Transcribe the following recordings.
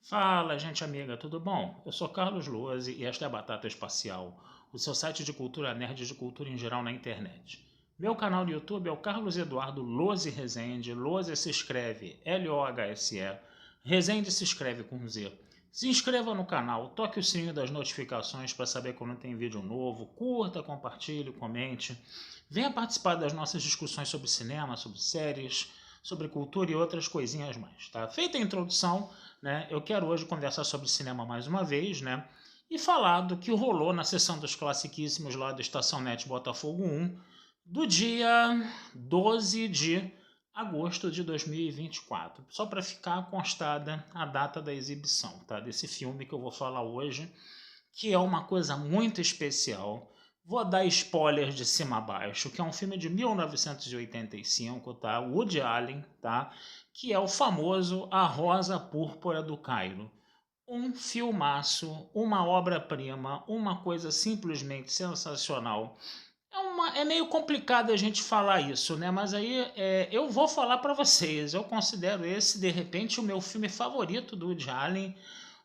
Fala, gente amiga, tudo bom? Eu sou Carlos Luozi e esta é a Batata Espacial, o seu site de cultura nerd e de cultura em geral na internet. Meu canal no YouTube é o Carlos Eduardo Lose Rezende, Lose se escreve L-O-H-S-E, Rezende se escreve com Z. Se inscreva no canal, toque o sininho das notificações para saber quando tem vídeo novo, curta, compartilhe, comente. Venha participar das nossas discussões sobre cinema, sobre séries, sobre cultura e outras coisinhas mais, tá? Feita a introdução, né, eu quero hoje conversar sobre cinema mais uma vez, né, e falar do que rolou na sessão dos classiquíssimos lá do Estação Net Botafogo 1, do dia 12 de agosto de 2024. Só para ficar constada a data da exibição, tá, desse filme que eu vou falar hoje, que é uma coisa muito especial. Vou dar spoilers de cima a baixo, que é um filme de 1985, tá? Woody Allen, tá? Que é o famoso A Rosa Púrpura do Cairo. Um filmaço, uma obra-prima, uma coisa simplesmente sensacional. É meio complicado a gente falar isso, né? Mas aí eu vou falar para vocês. Eu considero esse, de repente, o meu filme favorito do Woody Allen,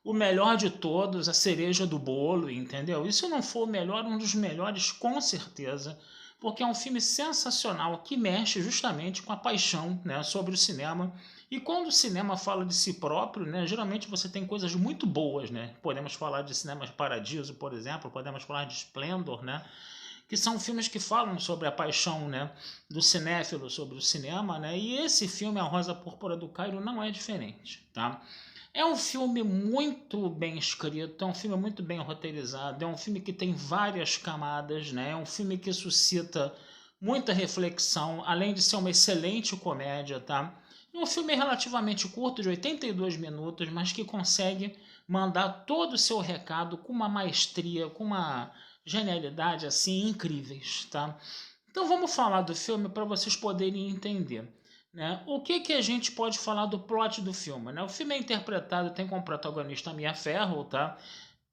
o melhor de todos, a cereja do bolo, entendeu? E se não for o melhor, um dos melhores com certeza, porque é um filme sensacional que mexe justamente com a paixão, né, sobre o cinema. E quando o cinema fala de si próprio, né, geralmente você tem coisas muito boas, né? Podemos falar de Cinema de Paradiso, por exemplo, podemos falar de Splendor, né? Que são filmes que falam sobre a paixão, né, do cinéfilo sobre o cinema, né? E esse filme, A Rosa Púrpura do Cairo, não é diferente, tá? É um filme muito bem escrito, é um filme muito bem roteirizado, é um filme que tem várias camadas, né? É um filme que suscita muita reflexão, além de ser uma excelente comédia, tá? É um filme relativamente curto, de 82 minutos, mas que consegue mandar todo o seu recado com uma maestria, com uma genialidade assim incríveis, tá? Então vamos falar do filme para vocês poderem entender. Né? O que a gente pode falar do plot do filme? Né? O filme é interpretado, tem como protagonista a Mia Farrow, tá?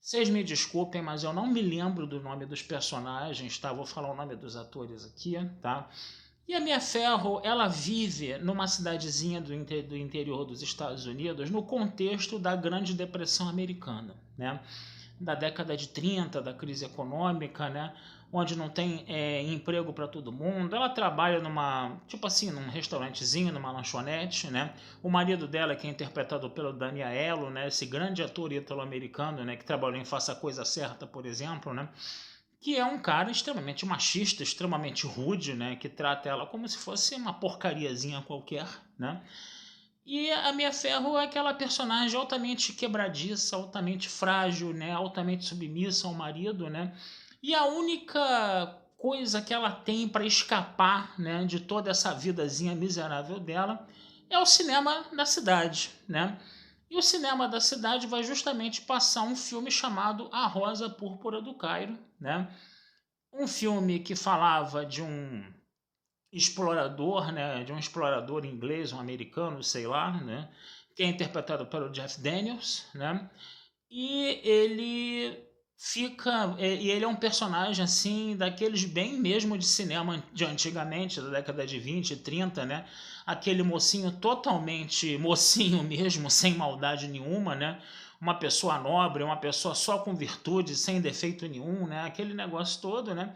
Vocês me desculpem, mas eu não me lembro do nome dos personagens, tá? Vou falar o nome dos atores aqui, tá? E a Mia Farrow, ela vive numa cidadezinha do interior dos Estados Unidos, no contexto da Grande Depressão Americana, né? Da década de 30, da crise econômica, né? Onde não tem emprego para todo mundo. Ela trabalha tipo assim, num restaurantezinho, numa lanchonete, né? O marido dela, que é interpretado pelo Danny Aiello, né? Esse grande ator italo-americano, né? Que trabalhou em Faça a Coisa Certa, por exemplo, né? Que é um cara extremamente machista, extremamente rude, né? Que trata ela como se fosse uma porcariazinha qualquer, né? E a Mia Farrow é aquela personagem altamente quebradiça, altamente frágil, né? Altamente submissa ao marido, né? E a única coisa que ela tem para escapar, né, de toda essa vidazinha miserável dela é o cinema da cidade, né? E o cinema da cidade vai justamente passar um filme chamado A Rosa Púrpura do Cairo, né? Um filme que falava de um explorador, né, de um explorador inglês, um americano, sei lá, né, que é interpretado pelo Jeff Daniels, né, e ele é um personagem assim daqueles bem mesmo de cinema de antigamente, da década de 20 e 30, né, aquele mocinho totalmente mocinho mesmo, sem maldade nenhuma, né, uma pessoa nobre, uma pessoa só com virtude, sem defeito nenhum, né, aquele negócio todo, né.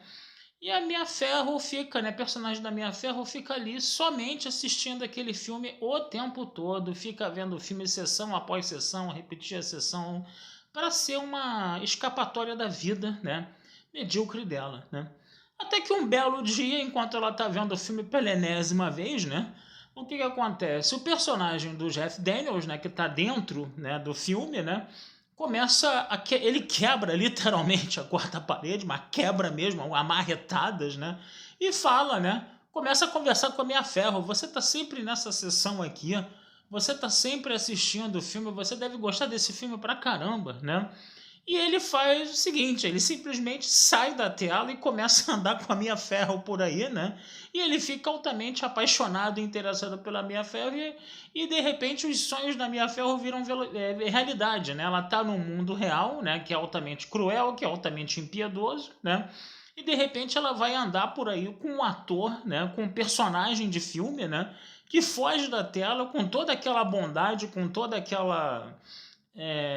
E a Mia Farrow fica, né, a personagem da Mia Farrow fica ali somente assistindo aquele filme o tempo todo, fica vendo o filme sessão após sessão, repetir a sessão, para ser uma escapatória da vida, né, medíocre dela, né. Até que um belo dia, enquanto ela está vendo o filme pela enésima vez, né, o que acontece? O personagem do Jeff Daniels, né, que está dentro, né, do filme, né, ele quebra literalmente a quarta parede, mas quebra mesmo, amarretadas, né? E fala, né? Começa a conversar com a Mia Farrow. Você tá sempre nessa sessão aqui, você tá sempre assistindo o filme, você deve gostar desse filme pra caramba, né? E ele faz o seguinte, ele simplesmente sai da tela e começa a andar com a Mia Farrow por aí, né? E ele fica altamente apaixonado e interessado pela Mia Farrow e de repente os sonhos da Mia Farrow viram realidade, né? Ela tá num mundo real, né? Que é altamente cruel, que é altamente impiedoso, né? E de repente ela vai andar por aí com um ator, né? Com um personagem de filme, né? Que foge da tela com toda aquela bondade, com toda aquela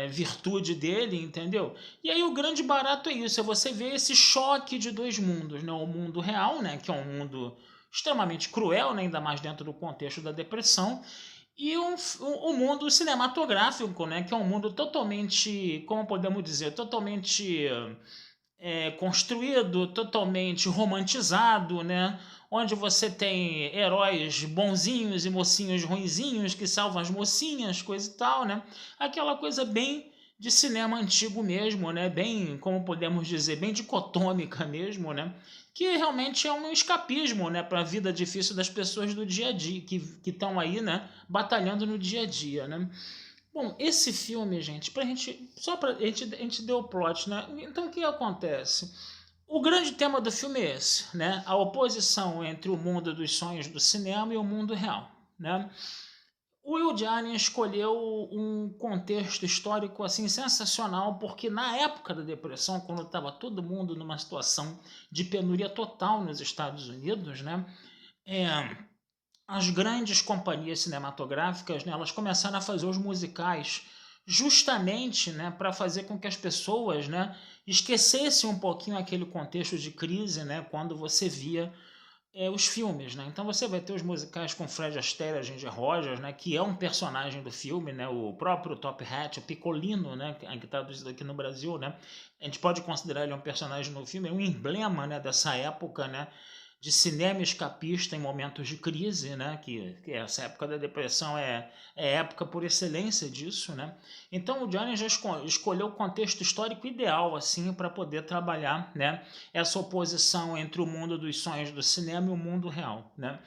virtude dele, entendeu? E aí o grande barato é isso, é você ver esse choque de dois mundos, né? O mundo real, né? Que é um mundo extremamente cruel, né? Ainda mais dentro do contexto da depressão, e o mundo cinematográfico, né? Que é um mundo totalmente, como podemos dizer, totalmente construído, totalmente romantizado, né? Onde você tem heróis bonzinhos e mocinhos ruinzinhos que salvam as mocinhas, coisa e tal, né? Aquela coisa bem de cinema antigo mesmo, né? Bem, como podemos dizer, bem dicotômica mesmo, né? Que realmente é um escapismo, né, para a vida difícil das pessoas do dia a dia, que estão aí, né, batalhando no dia a dia, né? Bom, esse filme, gente, pra gente. Só pra. A gente deu o plot, né? Então o que acontece? O grande tema do filme é esse, né? A oposição entre o mundo dos sonhos do cinema e o mundo real, né? O Will Allen escolheu um contexto histórico assim sensacional, porque na época da depressão, quando estava todo mundo numa situação de penúria total nos Estados Unidos, né? É, as grandes companhias cinematográficas, né, elas começaram a fazer os musicais justamente, né, para fazer com que as pessoas, né, esquecessem um pouquinho aquele contexto de crise, né, quando você via os filmes, né? Então você vai ter os musicais com Fred Astaire, Ginger Rogers, né, que é um personagem do filme, né, o próprio Top Hat, o Piccolino, né, que está traduzido aqui no Brasil, né? A gente pode considerar ele um personagem no filme, é um emblema, né, dessa época, né, de cinema escapista em momentos de crise, né? Que essa época da depressão é época por excelência disso, né? Então o Johnny já escolheu o contexto histórico ideal assim para poder trabalhar, né? Essa oposição entre o mundo dos sonhos do cinema e o mundo real, né?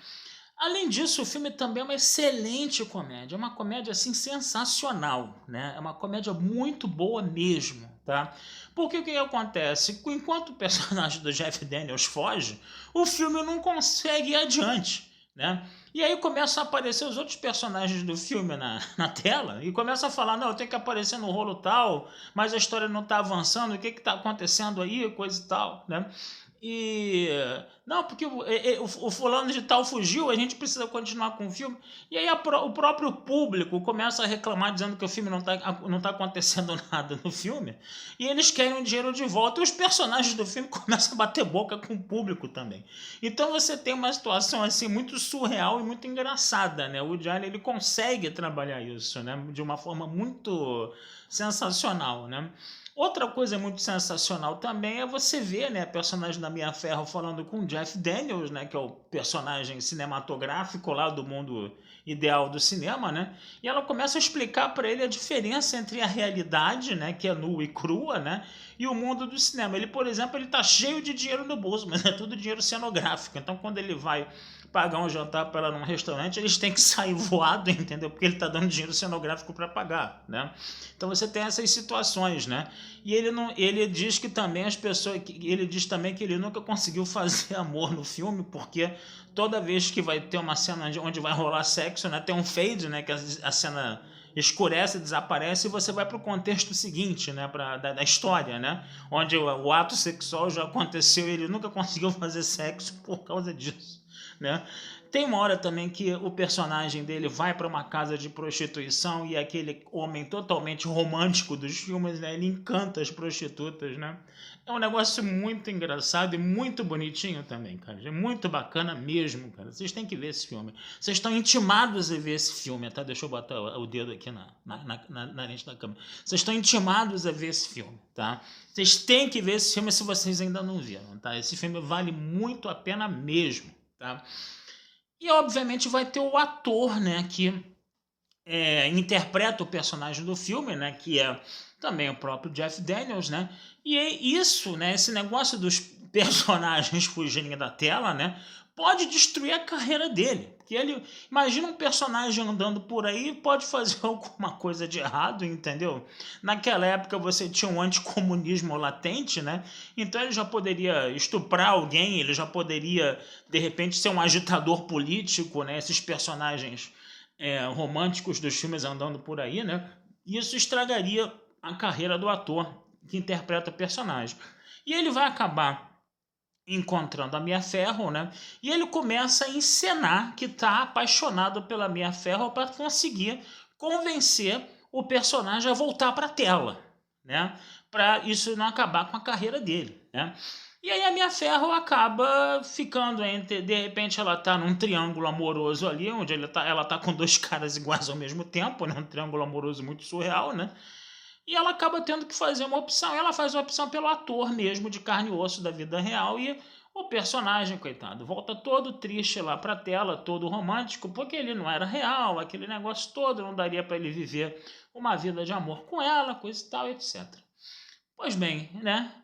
Além disso, o filme também é uma excelente comédia, é uma comédia assim sensacional, né? É uma comédia muito boa mesmo, tá? Porque o que acontece? Enquanto o personagem do Jeff Daniels foge, o filme não consegue ir adiante, né? E aí começam a aparecer os outros personagens do filme na tela e começam a falar, não, eu tenho que aparecer no rolo tal, mas a história não está avançando, o que está acontecendo aí, coisa e tal, né? E não, porque o fulano de tal fugiu, a gente precisa continuar com o filme. E aí o próprio público começa a reclamar dizendo que o filme não tá acontecendo nada no filme. E eles querem o dinheiro de volta. E os personagens do filme começam a bater boca com o público também. Então você tem uma situação assim muito surreal e muito engraçada, né? O Woody Allen ele consegue trabalhar isso, né? De uma forma muito sensacional, né? Outra coisa muito sensacional também é você ver, né, a personagem da Mia Farrow falando com o Jeff Daniels, né, que é o personagem cinematográfico lá do mundo ideal do cinema, né? E ela começa a explicar para ele a diferença entre a realidade, né, que é nua e crua, né, e o mundo do cinema. Ele, por exemplo, ele tá cheio de dinheiro no bolso, mas é tudo dinheiro cenográfico. Então, quando ele vai pagar um jantar para ela num restaurante, eles têm que sair voado, entendeu? Porque ele está dando dinheiro cenográfico para pagar, né? Então você tem essas situações, né? E ele não, ele diz que também as pessoas, ele diz também que ele nunca conseguiu fazer amor no filme, porque toda vez que vai ter uma cena onde vai rolar sexo, né, tem um fade, né, que a cena escurece, desaparece e você vai para o contexto seguinte, né, da história, né, onde o ato sexual já aconteceu e ele nunca conseguiu fazer sexo por causa disso, né? Tem uma hora também que o personagem dele vai para uma casa de prostituição e aquele homem totalmente romântico dos filmes, né? Ele encanta as prostitutas, né? É um negócio muito engraçado e muito bonitinho também, cara. É muito bacana mesmo, cara. Vocês têm que ver esse filme. Vocês estão intimados a ver esse filme, tá? Deixa eu botar o dedo aqui na lente da câmera. Vocês estão intimados a ver esse filme, tá? Vocês têm que ver esse filme se vocês ainda não viram, tá? Esse filme vale muito a pena mesmo, tá? E obviamente vai ter o ator, né, que interpreta o personagem do filme, né, que é também o próprio Jeff Daniels, né? E é isso, né, esse negócio dos personagens fugirem da tela, né, pode destruir a carreira dele. Porque ele, imagina um personagem andando por aí, pode fazer alguma coisa de errado, entendeu? Naquela época você tinha um anticomunismo latente, né? Então ele já poderia estuprar alguém, ele já poderia, de repente, ser um agitador político, né? Esses personagens românticos dos filmes andando por aí, né? Isso estragaria a carreira do ator que interpreta o personagem. E ele vai acabar encontrando a Mia Farrow, né? E ele começa a encenar que está apaixonado pela Mia Farrow para conseguir convencer o personagem a voltar para a tela, né? Para isso não acabar com a carreira dele, né? E aí a Mia Farrow acaba ficando entre, de repente ela tá num triângulo amoroso ali, onde ela tá com dois caras iguais ao mesmo tempo, né? Um triângulo amoroso muito surreal, né? E ela acaba tendo que fazer uma opção. Ela faz uma opção pelo ator mesmo, de carne e osso da vida real, e o personagem, coitado, volta todo triste lá pra tela, todo romântico, porque ele não era real, aquele negócio todo, não daria para ele viver uma vida de amor com ela, coisa e tal, etc. Pois bem, né?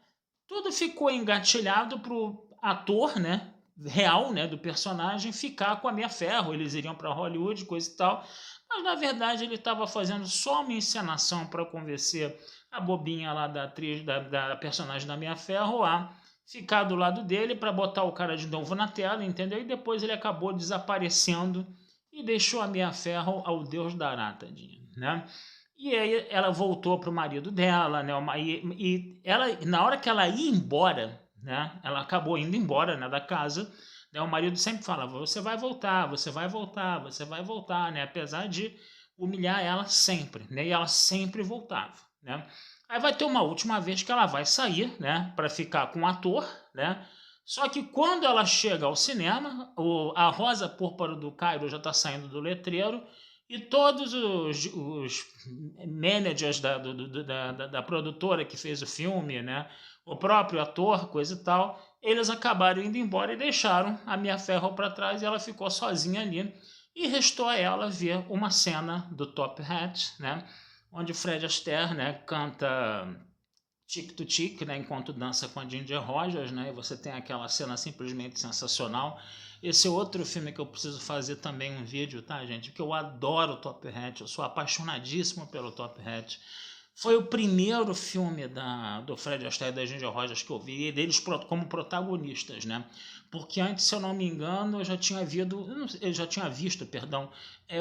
Tudo ficou engatilhado pro ator, né? Real, né? Do personagem ficar com a Mia Farrow. Eles iriam para Hollywood, coisa e tal. Mas na verdade ele estava fazendo só uma encenação para convencer a bobinha lá da atriz, da personagem da Mia Farrow a ficar do lado dele para botar o cara de novo na tela, entendeu? E depois ele acabou desaparecendo e deixou a Mia Farrow ao Deus dará, tadinha, né? E aí ela voltou pro marido dela, né? E ela, na hora que ela ia embora, né? Ela acabou indo embora, né, da casa, né? O marido sempre falava: você vai voltar, você vai voltar, você vai voltar, né? Apesar de humilhar ela sempre, né? E ela sempre voltava, né? Aí vai ter uma última vez que ela vai sair, né? Para ficar com o ator, né? Só que quando ela chega ao cinema, a rosa púrpura do Cairo já está saindo do letreiro e todos os managers da produtora que fez o filme, né? O próprio ator, coisa e tal, eles acabaram indo embora e deixaram a Mia Farrow para trás e ela ficou sozinha ali. E restou a ela ver uma cena do Top Hat, né? Onde o Fred Astaire, né, canta Tic to Tic, né, enquanto dança com a Ginger Rogers, né, e você tem aquela cena simplesmente sensacional. Esse é outro filme que eu preciso fazer também um vídeo, tá, gente? Porque eu adoro o Top Hat, eu sou apaixonadíssimo pelo Top Hat. Foi o primeiro filme do Fred Astaire e da Ginger Rogers que eu vi, deles como protagonistas, né? Porque antes, se eu não me engano, eu já tinha visto, perdão,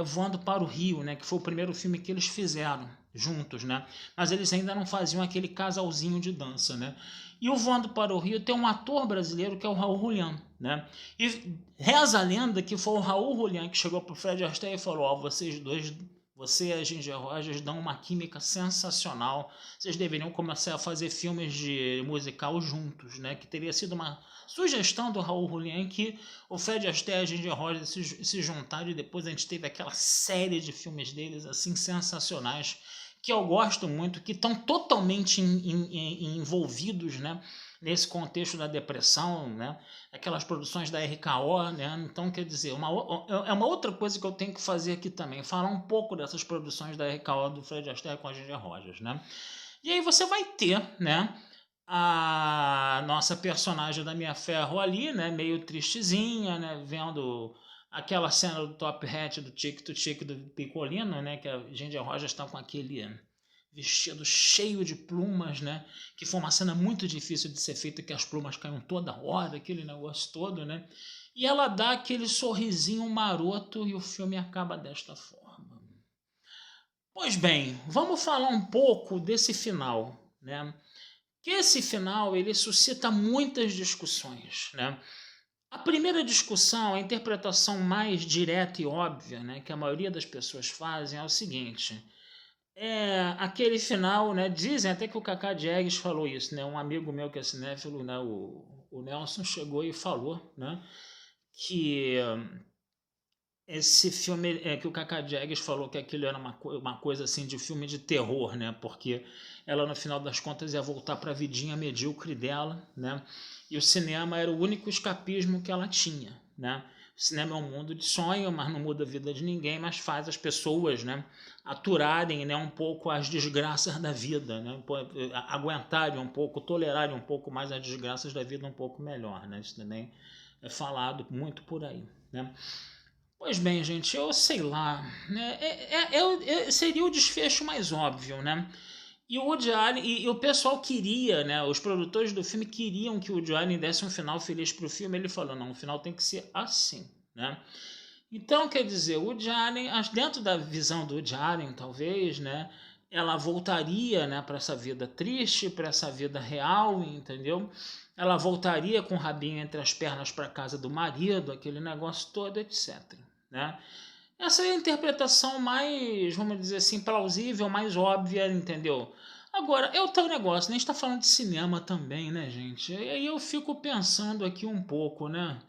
Voando para o Rio, né? Que foi o primeiro filme que eles fizeram juntos, né? Mas eles ainda não faziam aquele casalzinho de dança, né? E o Voando para o Rio tem um ator brasileiro que é o Raul Julián, né? E reza a lenda que foi o Raul Julián que chegou pro Fred Astaire e falou: ó, vocês dois, você e a Ginger Rogers dão uma química sensacional. Vocês deveriam começar a fazer filmes de musical juntos, né? Que teria sido uma sugestão do Raul Julián que o Fred Astaire e a Ginger Rogers se juntaram e depois a gente teve aquela série de filmes deles assim sensacionais que eu gosto muito, que estão totalmente envolvidos, né? Nesse contexto da depressão, né? Aquelas produções da RKO, né? Então, quer dizer, é uma outra coisa que eu tenho que fazer aqui também, falar um pouco dessas produções da RKO do Fred Astaire com a Ginger Rogers, né? E aí você vai ter, né, a nossa personagem da Mia Farrow ali, né, meio tristezinha, né, vendo aquela cena do Top Hat, do Tic to Tic do Picolino, né, que a Ginger Rogers está com aquele vestido cheio de plumas, né? Que foi uma cena muito difícil de ser feita, que as plumas caíam toda hora, aquele negócio todo, né? E ela dá aquele sorrisinho maroto e o filme acaba desta forma. Pois bem, vamos falar um pouco desse final, né? Que esse final ele suscita muitas discussões, né? A primeira discussão, a interpretação mais direta e óbvia, né, que a maioria das pessoas fazem é o seguinte: aquele final, né? Dizem até que o Cacá Diegues falou isso, né? Um amigo meu que é cinéfilo, né? O Nelson chegou e falou, né? Que esse filme, que o Cacá Diegues falou que aquilo era uma coisa assim de filme de terror, né? Porque ela no final das contas ia voltar para a vidinha medíocre dela, né? E o cinema era o único escapismo que ela tinha, né? O cinema é um mundo de sonho, mas não muda a vida de ninguém, mas faz as pessoas, né, aturarem, né, um pouco as desgraças da vida, né, aguentarem um pouco, tolerarem um pouco mais as desgraças da vida um pouco melhor, né? Isso também é falado muito por aí, né? Pois bem, gente, eu sei lá, né? Seria o desfecho mais óbvio, né? E o Woody Allen, e o pessoal queria, né? Os produtores do filme queriam que o Woody Allen desse um final feliz pro filme. Ele falou: não, o final tem que ser assim, né? Então, quer dizer, o Woody Allen, dentro da visão do Woody Allen, talvez, né? Ela voltaria, né, para essa vida triste, para essa vida real, entendeu? Ela voltaria com o rabinho entre as pernas para casa do marido, aquele negócio todo, etc, né? Essa é a interpretação mais, vamos dizer assim, plausível, mais óbvia, entendeu? Agora, é o tal negócio, né? A gente tá falando de cinema também, né, gente? E aí eu fico pensando aqui um pouco, né?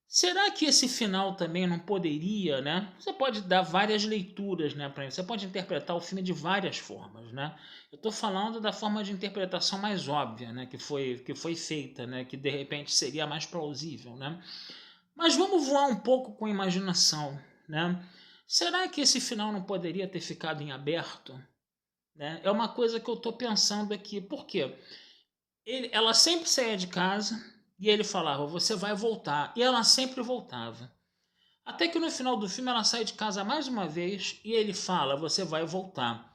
Será que esse final também não poderia, né? Você pode dar várias leituras, né, para isso. Você pode interpretar o filme de várias formas, né? Eu estou falando da forma de interpretação mais óbvia, né, que foi feita, né, que de repente seria mais plausível, né? Mas vamos voar um pouco com a imaginação, né? Será que esse final não poderia ter ficado em aberto, né? É uma coisa que eu estou pensando aqui. Por quê? Ela sempre saía de casa e ele falava, você vai voltar. E ela sempre voltava. Até que no final do filme ela sai de casa mais uma vez e ele fala, você vai voltar.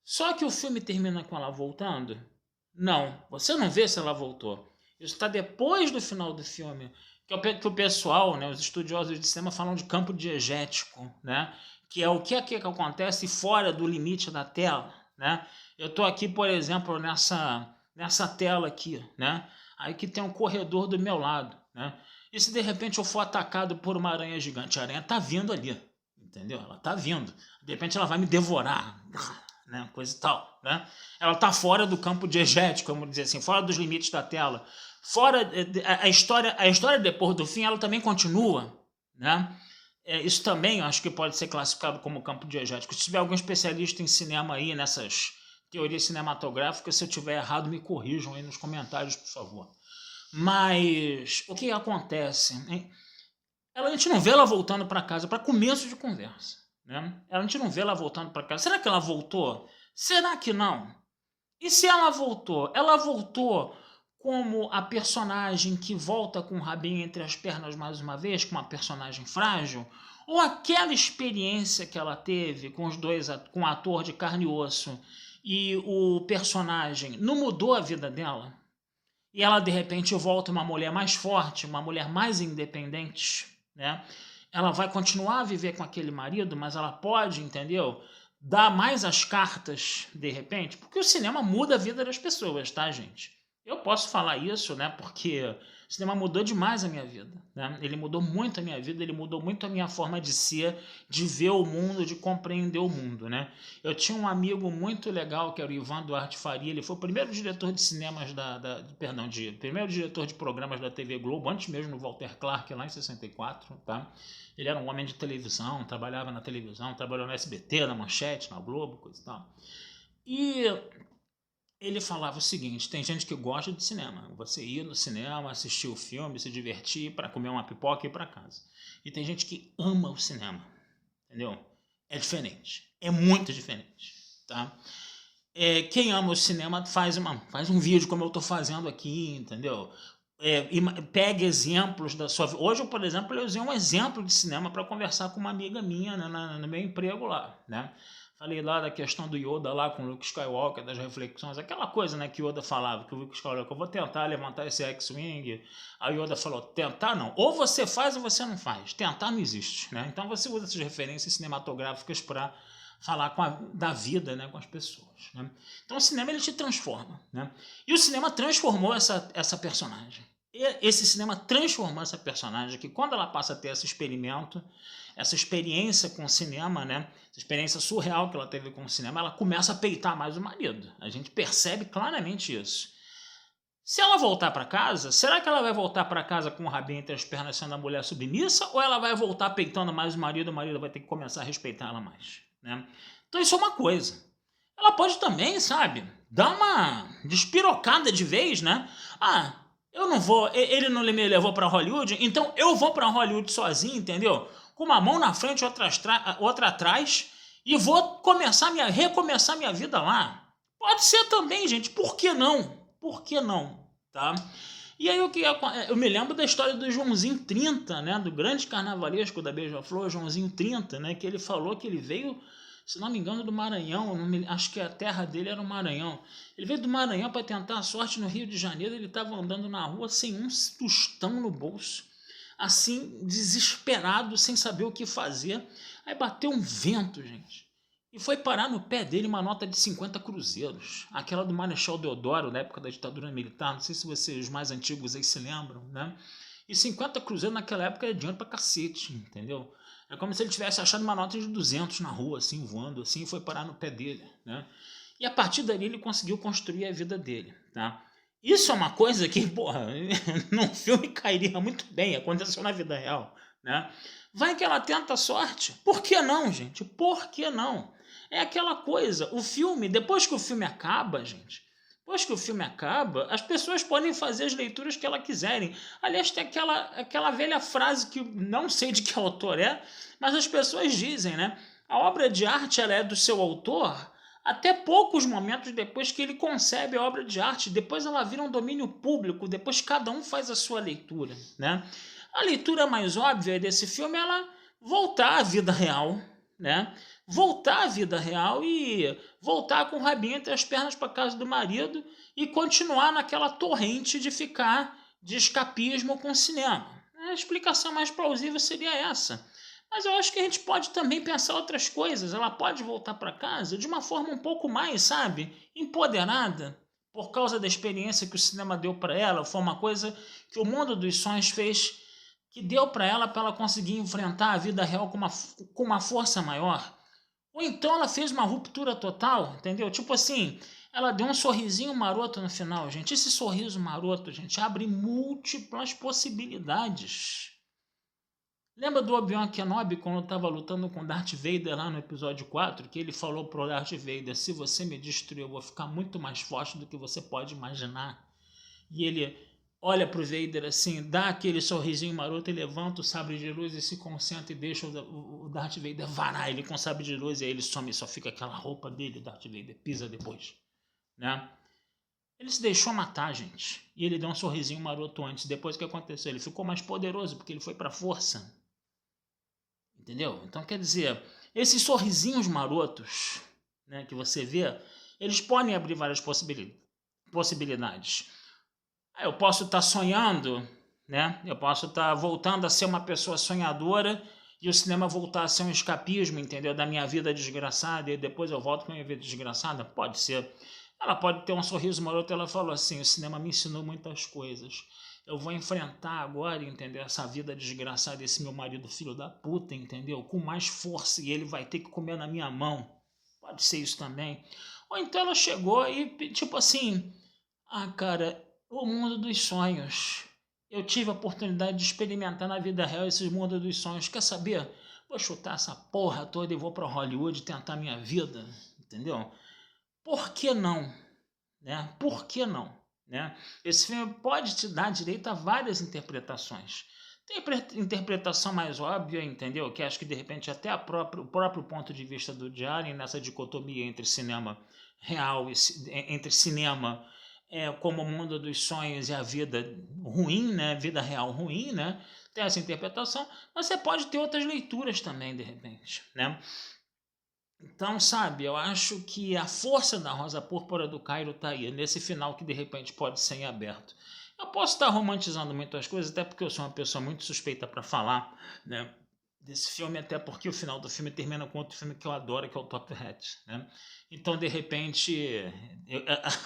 Só que o filme termina com ela voltando? Não, você não vê se ela voltou. Isso está depois do final do filme. Que o pessoal, né, os estudiosos de cinema falam de campo diegético, né? Que é o que acontece fora do limite da tela, né? Eu estou aqui, por exemplo, nessa tela aqui, né? Aí que tem um corredor do meu lado, né? E se de repente eu for atacado por uma aranha gigante, a aranha tá vindo ali, entendeu? Ela tá vindo. De repente ela vai me devorar, né? Coisa e tal, né? Ela tá fora do campo diegético, vamos dizer assim, fora dos limites da tela. Fora a história depois do fim, ela também continua, né? Isso também acho que pode ser classificado como campo diegético. Se tiver algum especialista em cinema aí, nessas teorias cinematográficas, se eu tiver errado, me corrijam aí nos comentários, por favor. Mas o que acontece? Hein? A gente não vê ela voltando para casa, para começo de conversa, né? A gente não vê ela voltando para casa. Será que ela voltou? Será que não? E se ela voltou? Ela voltou como a personagem que volta com o rabinho entre as pernas mais uma vez, com uma personagem frágil? Ou aquela experiência que ela teve com os dois, com o ator de carne e osso e o personagem, não mudou a vida dela? E ela de repente volta uma mulher mais forte, uma mulher mais independente, né? Ela vai continuar a viver com aquele marido, mas ela pode, entendeu? Dar mais as cartas de repente, porque o cinema muda a vida das pessoas, tá, gente? Eu posso falar isso, né? Porque o cinema mudou demais a minha vida, né? Ele mudou muito a minha vida, ele mudou muito a minha forma de ser, de ver o mundo, de compreender o mundo, né? Eu tinha um amigo muito legal que era o Ivan Duarte Faria. Ele foi o primeiro diretor de cinemas primeiro diretor de programas da TV Globo, antes mesmo do Walter Clark, lá em 64, tá? Ele era um homem de televisão, trabalhava na televisão, trabalhou no SBT, na Manchete, na Globo, coisa e tal. E ele falava o seguinte: tem gente que gosta de cinema, você ir no cinema, assistir o filme, se divertir, para comer uma pipoca e ir para casa. E tem gente que ama o cinema, entendeu? É diferente, é muito diferente, tá? Quem ama o cinema faz um vídeo como eu estou fazendo aqui, entendeu? Pegue exemplos da sua vida. Hoje, eu, por exemplo, eu usei um exemplo de cinema para conversar com uma amiga minha, né, no meu emprego lá, né? Falei lá da questão do Yoda lá com o Luke Skywalker, das reflexões, aquela coisa, né, que o Yoda falava, que o Luke Skywalker, eu vou tentar levantar esse X-Wing. Aí o Yoda falou, tentar não, ou você faz ou você não faz, tentar não existe, né? Então você usa essas referências cinematográficas para falar da vida, né, com as pessoas, né? Então o cinema ele te transforma, né? E o cinema transformou essa personagem. Esse cinema transformou essa personagem, que quando ela passa a ter esse experimento, essa experiência com o cinema, né? Essa experiência surreal que ela teve com o cinema, ela começa a peitar mais o marido. A gente percebe claramente isso. Se ela voltar para casa, será que ela vai voltar para casa com o rabinho entre as pernas sendo a mulher submissa? Ou ela vai voltar peitando mais o marido vai ter que começar a respeitar ela mais, né? Então isso é uma coisa. Ela pode também, sabe, dar uma despirocada de vez, né? Ah, eu não vou, ele não me levou para Hollywood, então eu vou para Hollywood sozinho, entendeu? Com uma mão na frente, outra atrás, e vou recomeçar minha vida lá. Pode ser também, gente, por que não? Por que não, tá? E aí eu me lembro da história do Joãozinho 30, né, do grande carnavalesco da Beija-Flor, Joãozinho 30, né, que ele falou que ele veio, se não me engano, do Maranhão, acho que a terra dele era o Maranhão. Ele veio do Maranhão para tentar a sorte no Rio de Janeiro, ele estava andando na rua sem um tostão no bolso, assim, desesperado, sem saber o que fazer. Aí bateu um vento, gente, e foi parar no pé dele uma nota de 50 cruzeiros, aquela do Marechal Deodoro, na época da ditadura militar, não sei se vocês, os mais antigos aí se lembram, né? E 50 cruzeiros naquela época era dinheiro pra cacete, entendeu? É como se ele tivesse achado uma nota de 200 na rua, assim, voando, assim, e foi parar no pé dele, né? E a partir dali ele conseguiu construir a vida dele, tá? Isso é uma coisa que, porra, num filme cairia muito bem, aconteceu na vida real, né? Vai que ela tenta a sorte. Por que não, gente? Por que não? É aquela coisa, o filme, depois que o filme acaba, gente, depois que o filme acaba, as pessoas podem fazer as leituras que elas quiserem. Aliás, tem aquela velha frase que não sei de que autor é, mas as pessoas dizem, né? A obra de arte ela é do seu autor até poucos momentos depois que ele concebe a obra de arte. Depois ela vira um domínio público, depois cada um faz a sua leitura, né? A leitura mais óbvia desse filme é ela voltar à vida real, né? Voltar à vida real e voltar com o rabinho entre as pernas para casa do marido e continuar naquela torrente de ficar de escapismo com o cinema. A explicação mais plausível seria essa. Mas eu acho que a gente pode também pensar outras coisas. Ela pode voltar para casa de uma forma um pouco mais, sabe, empoderada, por causa da experiência que o cinema deu para ela. Foi uma coisa que o Mundo dos Sonhos fez, que deu para ela conseguir enfrentar a vida real com uma força maior. Ou então ela fez uma ruptura total, entendeu? Tipo assim, ela deu um sorrisinho maroto no final, gente. Esse sorriso maroto, gente, abre múltiplas possibilidades. Lembra do Obi-Wan Kenobi quando estava lutando com Darth Vader lá no episódio 4? Que ele falou pro Darth Vader, se você me destruir eu vou ficar muito mais forte do que você pode imaginar. E ele olha pro Vader assim, dá aquele sorrisinho maroto e levanta o sabre de luz e se concentra e deixa o Darth Vader varar ele com o sabre de luz e aí ele some e só fica aquela roupa dele, o Darth Vader pisa depois, né? Ele se deixou matar, gente. E ele deu um sorrisinho maroto antes. Depois que aconteceu, ele ficou mais poderoso porque ele foi pra força. Entendeu? Então, quer dizer, esses sorrisinhos marotos, né, que você vê, eles podem abrir várias possibilidades. Eu posso estar sonhando, né? Eu posso estar voltando a ser uma pessoa sonhadora e o cinema voltar a ser um escapismo, entendeu? Da minha vida desgraçada e depois eu volto com a minha vida desgraçada? Pode ser. Ela pode ter um sorriso maroto e ela falou assim, o cinema me ensinou muitas coisas. Eu vou enfrentar agora, entendeu? Essa vida desgraçada desse meu marido filho da puta, entendeu? Com mais força e ele vai ter que comer na minha mão. Pode ser isso também. Ou então ela chegou e, tipo assim, cara, o mundo dos sonhos. Eu tive a oportunidade de experimentar na vida real esse mundo dos sonhos. Quer saber? Vou chutar essa porra toda e vou para Hollywood tentar minha vida, entendeu? Por que não? Né? Por que não? Né? Esse filme pode te dar direito a várias interpretações. Tem interpretação mais óbvia, entendeu? Que acho que de repente até o próprio ponto de vista do Woody Allen nessa dicotomia entre cinema real e entre cinema como o mundo dos sonhos e a vida ruim, né? Vida real ruim, né? Tem essa interpretação, mas você pode ter outras leituras também, de repente, né? Então, sabe, eu acho que a força da Rosa Púrpura do Cairo está aí, nesse final que de repente pode ser em aberto. Eu posso estar romantizando muitas coisas, até porque eu sou uma pessoa muito suspeita para falar, né, desse filme, até porque o final do filme termina com outro filme que eu adoro, que é o Top Hat, né? Então, de repente,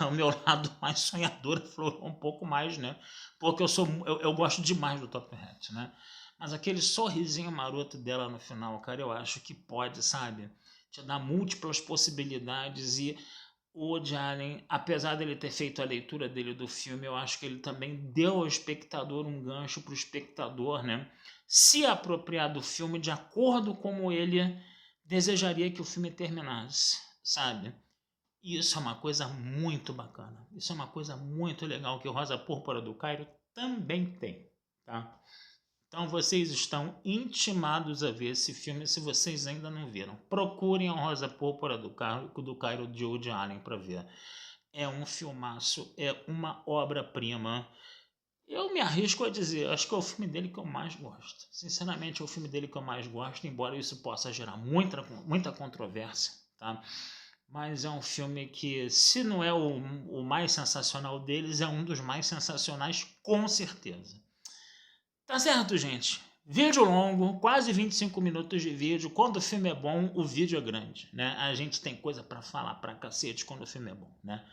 o meu lado mais sonhador aflorou um pouco mais, né? Porque eu gosto demais do Top Hat, né? Mas aquele sorrisinho maroto dela no final, cara, eu acho que pode, sabe, te dá múltiplas possibilidades e o Woody Allen, apesar dele ter feito a leitura dele do filme, eu acho que ele também deu ao espectador um gancho para o espectador, né, se apropriar do filme de acordo com como ele desejaria que o filme terminasse, sabe? E isso é uma coisa muito bacana. Isso é uma coisa muito legal que o Rosa Púrpura do Cairo também tem, tá? Então vocês estão intimados a ver esse filme se vocês ainda não viram. Procurem a Rosa Púrpura do Cairo de Woody Allen para ver. É um filmaço, é uma obra-prima. Eu me arrisco a dizer, acho que é o filme dele que eu mais gosto. Sinceramente, é o filme dele que eu mais gosto, embora isso possa gerar muita controvérsia, tá? Mas é um filme que, se não é o mais sensacional deles, é um dos mais sensacionais, com certeza. Tá certo, gente? Vídeo longo, quase 25 minutos de vídeo. Quando o filme é bom, o vídeo é grande, né? A gente tem coisa para falar pra cacete quando o filme é bom, né?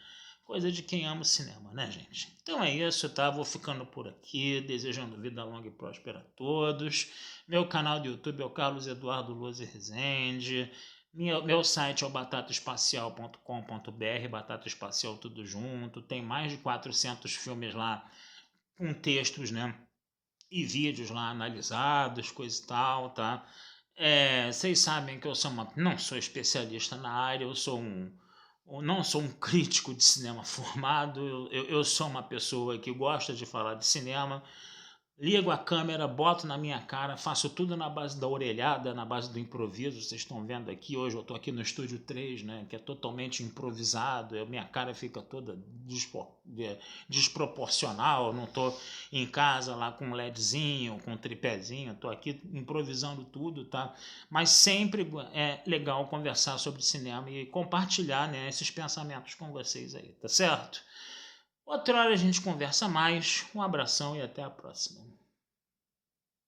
Coisa de quem ama o cinema, né, gente? Então é isso, tá? Vou ficando por aqui, desejando vida longa e próspera a todos. Meu canal do YouTube é o Carlos Eduardo Lose Rezende. Meu site é o batataespacial.com.br, Batata Espacial tudo junto. Tem mais de 400 filmes lá com textos, né? E vídeos lá analisados, coisa e tal, tá? Vocês sabem que não sou especialista na área, eu não sou um crítico de cinema formado, eu sou uma pessoa que gosta de falar de cinema, ligo a câmera, boto na minha cara, faço tudo na base da orelhada, na base do improviso. Vocês estão vendo aqui, hoje eu estou aqui no Estúdio 3, né, que é totalmente improvisado, minha cara fica toda desproporcional, não estou em casa lá com um LEDzinho, com um tripézinho, estou aqui improvisando tudo, tá? Mas sempre é legal conversar sobre cinema e compartilhar, né, esses pensamentos com vocês aí, tá certo? Outra hora a gente conversa mais. Um abração e até a próxima.